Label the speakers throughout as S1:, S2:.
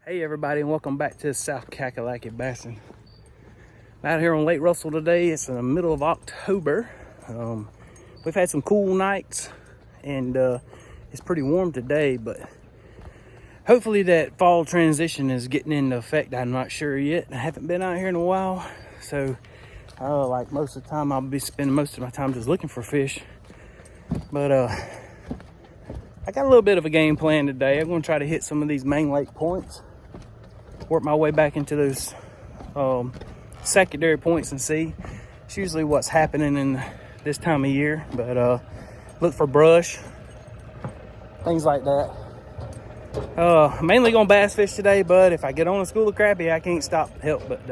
S1: Hey everybody, and welcome back to South Cackalacky Bassin. I'm out here on Lake Russell today. It's in the middle of October. We've had some cool nights and it's pretty warm today, but hopefully that fall transition is getting into effect. I'm not sure yet. I haven't been out here in a while, so like most of the time I'll be spending most of my time just looking for fish. But I got a little bit of a game plan today. I'm going to try to hit some of these main lake points, work my way back into those secondary points and see. It's usually what's happening in this time of year, but look for brush, things like that. Mainly gonna bass fish today, but if I get on a school of crappie, I can't help but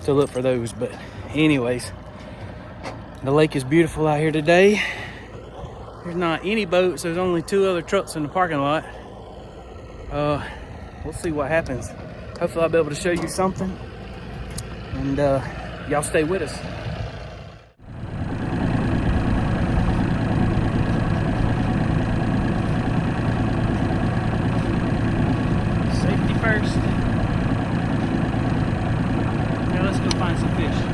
S1: to look for those. But anyways, the lake is beautiful out here today. There's not any boats. There's only 2 other trucks in the parking lot. We'll see what happens. Hopefully I'll be able to show you something, and y'all stay with us. Safety first. Now let's go find some fish.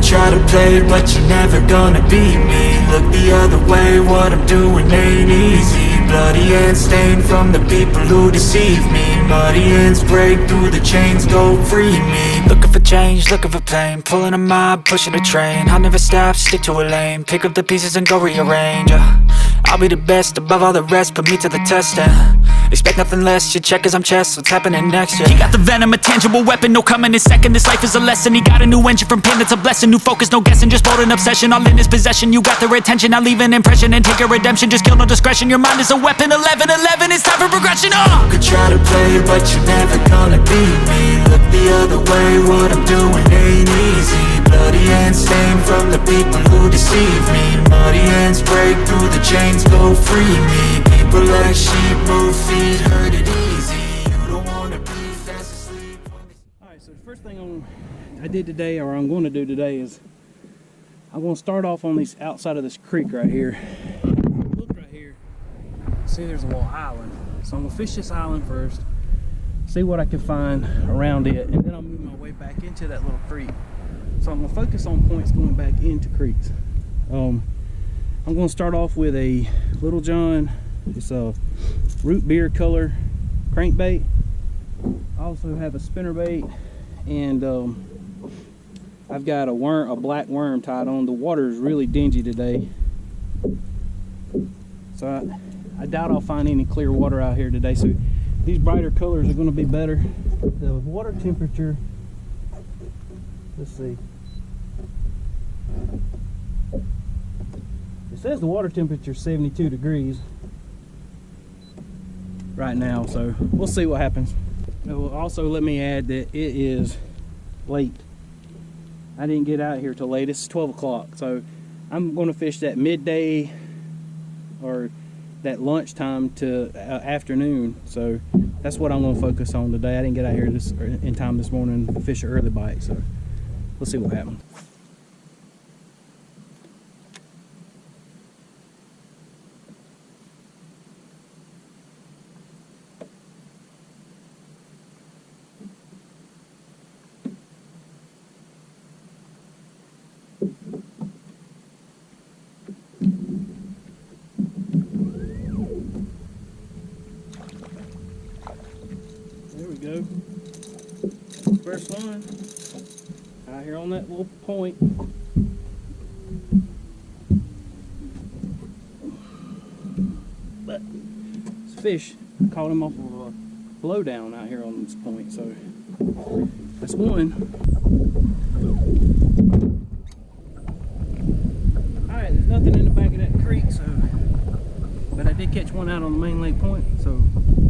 S2: Try to play it, but you're never gonna beat me. Look the other way, what I'm doing ain't easy. Bloody hands stained from the people who deceive me. Muddy hands break through the chains, go free me. Looking for change, looking for pain. Pulling a mob, pushing a train. I'll never stop, stick to a lane. Pick up the pieces and go rearrange. I'll be the best above all the rest, put me to the test and expect nothing less. You check as I'm chess, what's happening next? Yeah. He got the venom, a tangible weapon, no coming in second. This life is a lesson. He got a new engine from pain, it's a blessing. New focus, no guessing, just bold and obsession. All in his possession, you got their attention. I leave an impression and take a redemption. Just kill, no discretion. Your mind is a weapon. 11-11, it's time for progression. You could try to play it, but you're never gonna beat me. Look the other way, what I'm doing ain't easy. Bloody hands stained from the people who deceive me. Muddy hands break through the chains, go free me. People like sheep move feet, hurt it easy. You don't wanna be fast asleep.
S1: Alright, so the first thing I did today, or I'm going to do today, is I'm going to start off on this outside of this creek right here. Look right here. See, there's a little island. So I'm going to fish this island first, see what I can find around it, and then I'll move my way back into that little creek. So I'm going to focus on points going back into creeks. I'm going to start off with a Little John. It's a root beer color crankbait. I also have a spinnerbait, and I've got a black worm tied on. The water is really dingy today, so I doubt I'll find any clear water out here today. So these brighter colors are going to be better. The water temperature, let's see. It says the water temperature is 72 degrees right now, so we'll see what happens. It will also let me add that it is late. I didn't get out here till late. It's 12 o'clock, so I'm going to fish that midday or that lunchtime to afternoon. So that's what I'm going to focus on today. I didn't get out here in time this morning to fish an early bite, so we'll see what happens. There we go. First one out here on that little point. But this fish, I caught him off of a blowdown out here on this point, so that's one. Alright, there's nothing in the back of that creek, so but I did catch one out on the main lake point, so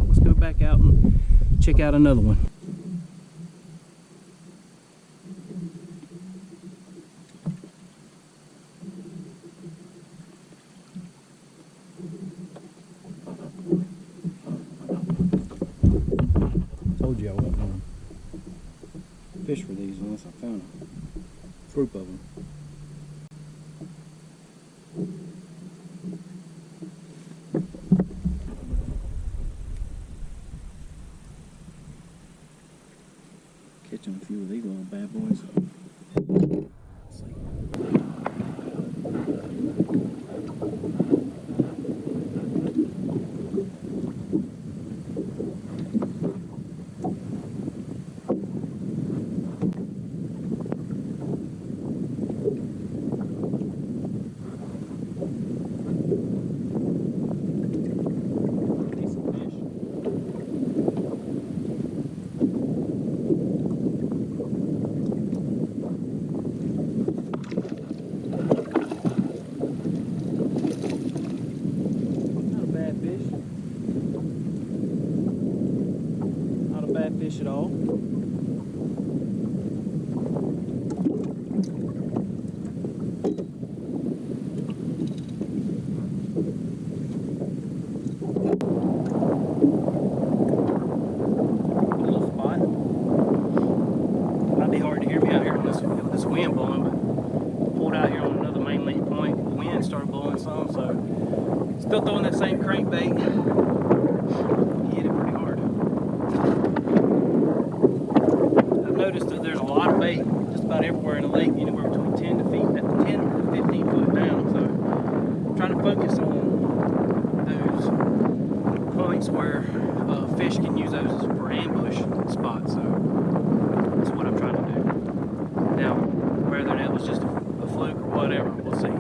S1: let's go back out and check out another one. Told you I wasn't going to fish for these unless I found a group of them. catching a few of these little bad boys. Let's see. Fish at all. Little spot. Might be hard to hear me out here on this wind blowing, but pulled out here on another main lead point. The wind started blowing some, so still throwing that same crankbait. Hit it pretty hard. Noticed that there's a lot of bait just about everywhere in the lake, anywhere between 10 to 15 foot down. So I'm trying to focus on those points where fish can use those for ambush spots. So that's what I'm trying to do. Now, whether that was just a fluke or whatever, we'll see.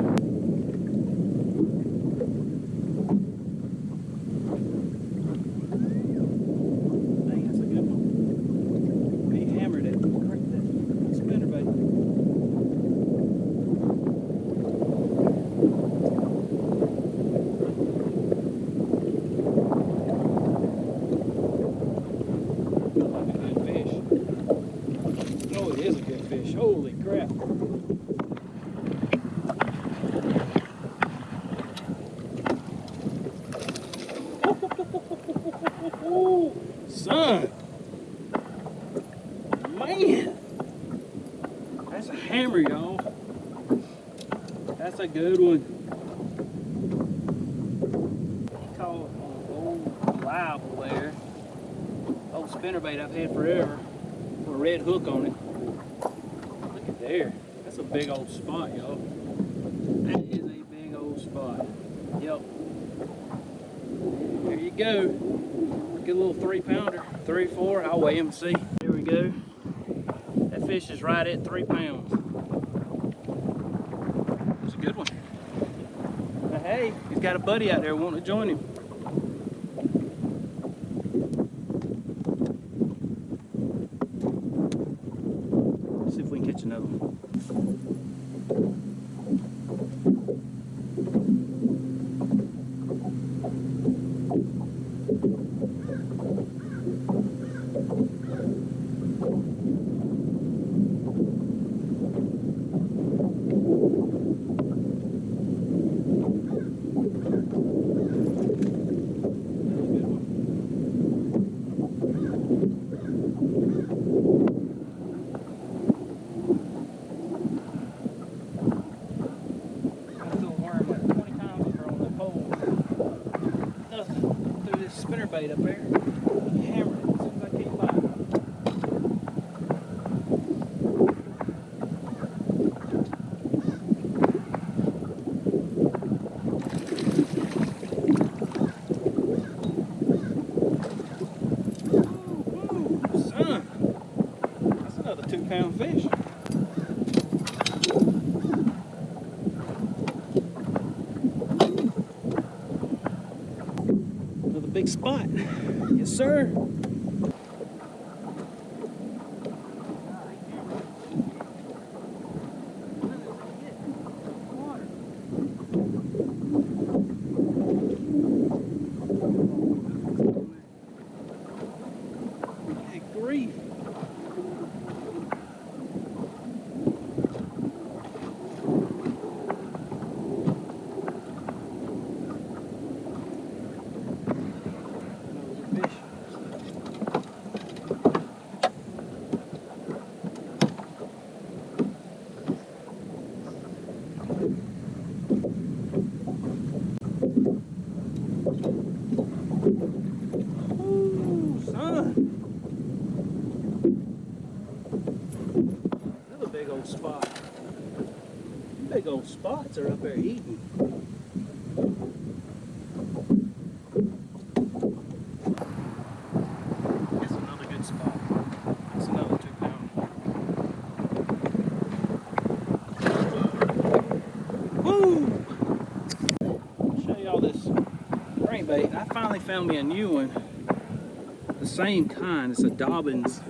S1: Holy crap. Son. Man. That's a hammer, y'all. That's a good one. Caught an old live there. Old spinnerbait I've had forever. With a red hook on it. There, that's a big old spot, y'all. That is a big old spot. Yep. There you go. Get a little 3-pounder, 3, 4. I'll weigh him and see. There we go. That fish is right at 3 pounds. It's a good one. But hey, he's got a buddy out there wanting to join him. See if we can catch another one. Spinnerbait up there. Hammer it as soon as I can't bite it. Ooh, son. That's another 2-pound fish. Big spot. Yes, sir. Good grief. spots are up there eating. That's another good spot. That's another 2 pound. Woo! I'll show y'all this crankbait. I finally found me a new one. The same kind. It's a Dobbins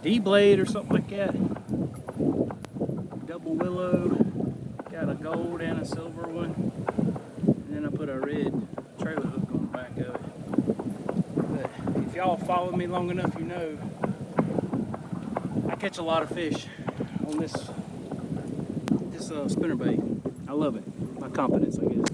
S1: D-blade or something like that. Double willow. Got a gold and a silver one. And then I put a red trailer hook on the back of it. But if y'all follow me long enough, you know I catch a lot of fish on this spinnerbait. I love it. My confidence, I guess.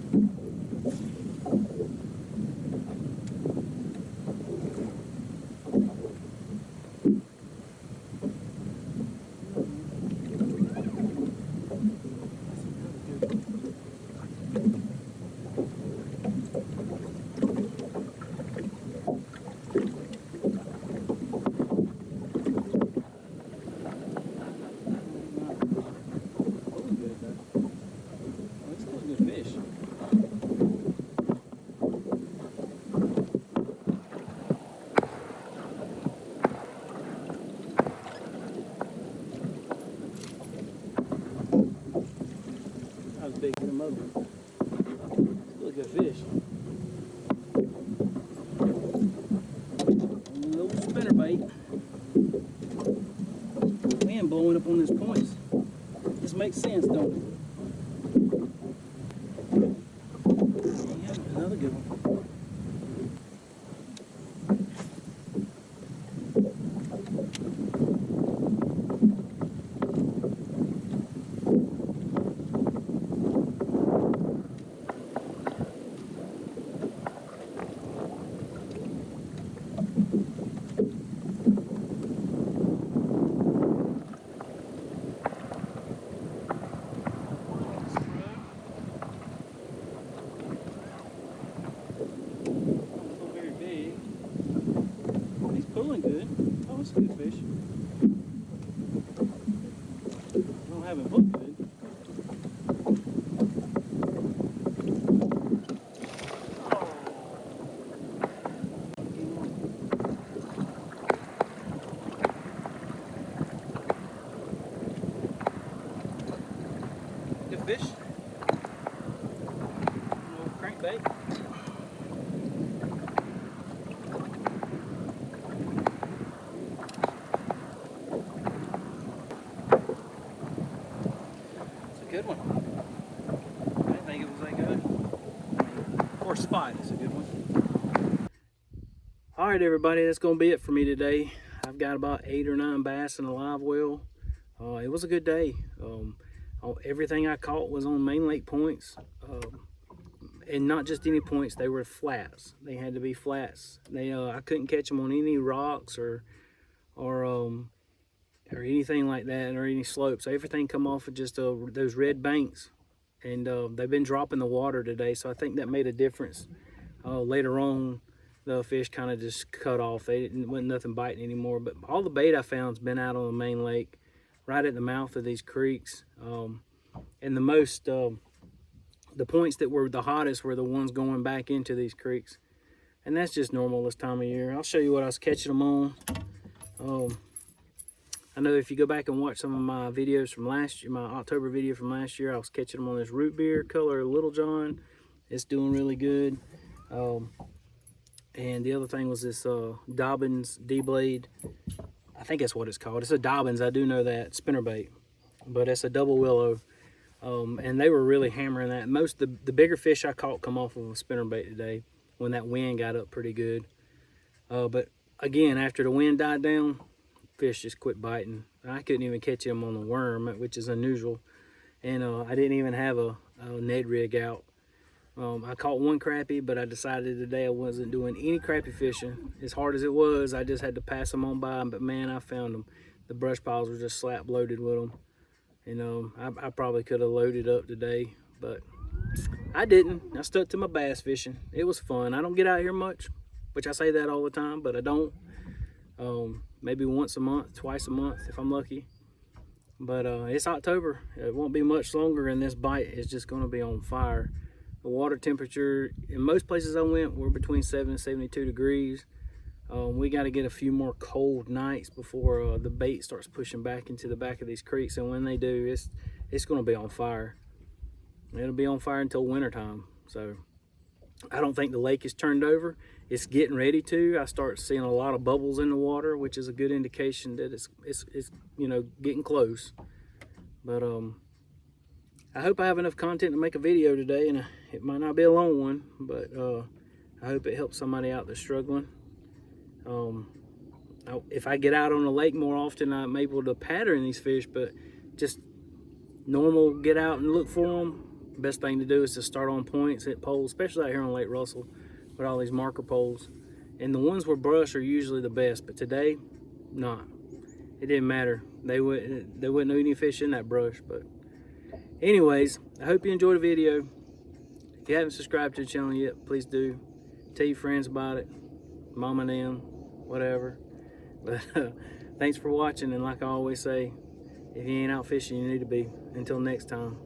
S1: Big in the mother. Still a good fish. A little spinnerbait. Wind blowing up on these points. This makes sense, don't it? Yeah, another good one. Pulling good. Oh, it's a good fish. I don't have him hooked good. Good fish. Little crankbait. Good one. I didn't think it was that good. Or spot is a good one. All right, everybody, that's going to be it for me today. I've got about 8 or 9 bass in a live well. It was a good day. Everything I caught was on main lake points, and not just any points. They were flats. They had to be flats. I couldn't catch them on any rocks or anything like that, or any slopes. Everything come off of just those red banks, and they've been dropping the water today, so I think that made a difference. Later on, the fish kind of just cut off. Wasn't nothing biting anymore, but all the bait I found's been out on the main lake, right at the mouth of these creeks. And the points that were the hottest were the ones going back into these creeks, and that's just normal this time of year. I'll show you what I was catching them on. I know if you go back and watch some of my videos from last year, my October video from last year, I was catching them on this root beer color Little John. It's doing really good. And the other thing was this Dobbins D-blade. I think that's what it's called. It's a Dobbins, I do know that, spinnerbait. But it's a double willow. And they were really hammering that. The bigger fish I caught come off of a spinnerbait today when that wind got up pretty good. But again, after the wind died down, fish just quit biting. I couldn't even catch them on the worm, which is unusual. And I didn't even have a Ned rig out. I caught one crappie, but I decided today I wasn't doing any crappie fishing. As hard as it was, I just had to pass them on by. But man, I found them. The brush piles were just slap loaded with them. And I probably could have loaded up today, but I didn't. I stuck to my bass fishing. It was fun. I don't get out here much, which I say that all the time, but I don't. Maybe once a month, twice a month if I'm lucky. But it's October. It won't be much longer, and this bite is just going to be on fire. The water temperature in most places I went were between 7 and 72 degrees. We got to get a few more cold nights before the bait starts pushing back into the back of these creeks, and when they do, it's going to be on fire. It'll be on fire until wintertime. So I don't think the lake is turned over. It's getting ready to. I start seeing a lot of bubbles in the water, which is a good indication that it's you know, getting close. But I hope I have enough content to make a video today, and it might not be a long one, but I hope it helps somebody out that's struggling. If I get out on the lake more often, I'm able to pattern these fish, but just normal get out and look for them. Best thing to do is to start on points, hit poles, especially out here on Lake Russell with all these marker poles. And the ones where brush are usually the best, but today, nah. It didn't matter. They wouldn't know any fish in that brush. But anyways, I hope you enjoyed the video. If you haven't subscribed to the channel yet, please do. Tell your friends about it, mom and them, whatever. But thanks for watching, and like I always say, if you ain't out fishing, you need to be. Until next time.